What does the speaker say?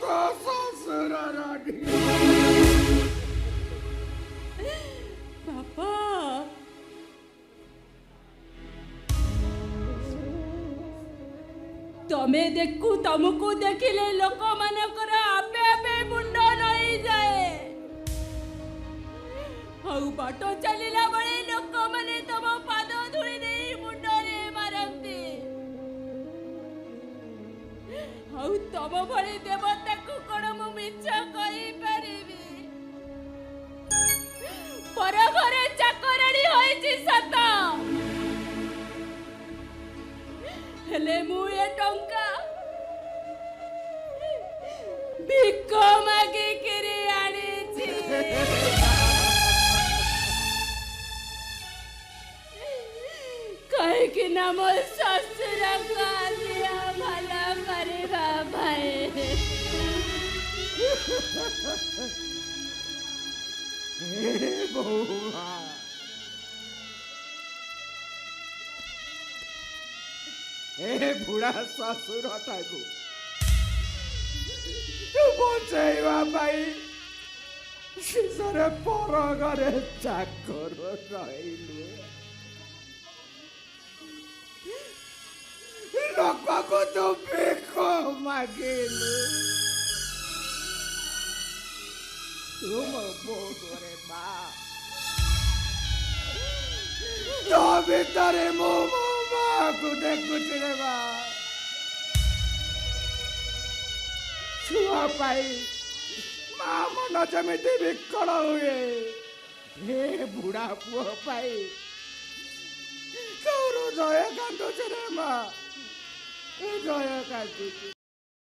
तो ससुर रानी ବାପା ତମେ ତମକୁ ଦେଖିଲେ ଲୋକମାନଙ୍କର ଆପେ ଆପେ ମୁଣ୍ଡ ନଇଯାଏ ଆଉ ବାଟ ଚାଲିଲା ବେଳେ ଲୋକମାନେ ତମ ପାଦ ଧୂଳି ଦେଇ ମୁଣ୍ଡରେ ମାରନ୍ତି ଆଉ ତମ ଭଳି ଦେବତାକୁ କଣ ମୁଁ ମିଛ କହିପାରିବି ପର ଘରେ ଚାକରାଣୀ ହୋଇଛି ସତ ହେଲେ ମୁଁ ଏ ଟଙ୍କା ଭିକ ମାଗିକିରି ଆଣିଛି କାହିଁକି ନା ମୋ ଶ୍ୱଶୁରଙ୍କ ଦେହ ଭଲ କରିବା ପାଇଁ बहुमा ए बुढ़ा ससुर टाकू तू बचाइवा पाई शेषरे पर घरे चाकर रहिलु लोकको तो भिख मागिलु तुम बोरे बा तो भीतरे मो माँ को देखुच रे बा छुआ पाई माँ मन जमिति विकल हुए हे बुढ़ा पुओ पाई कौर जय कांदुच रे माँ जय कांदुच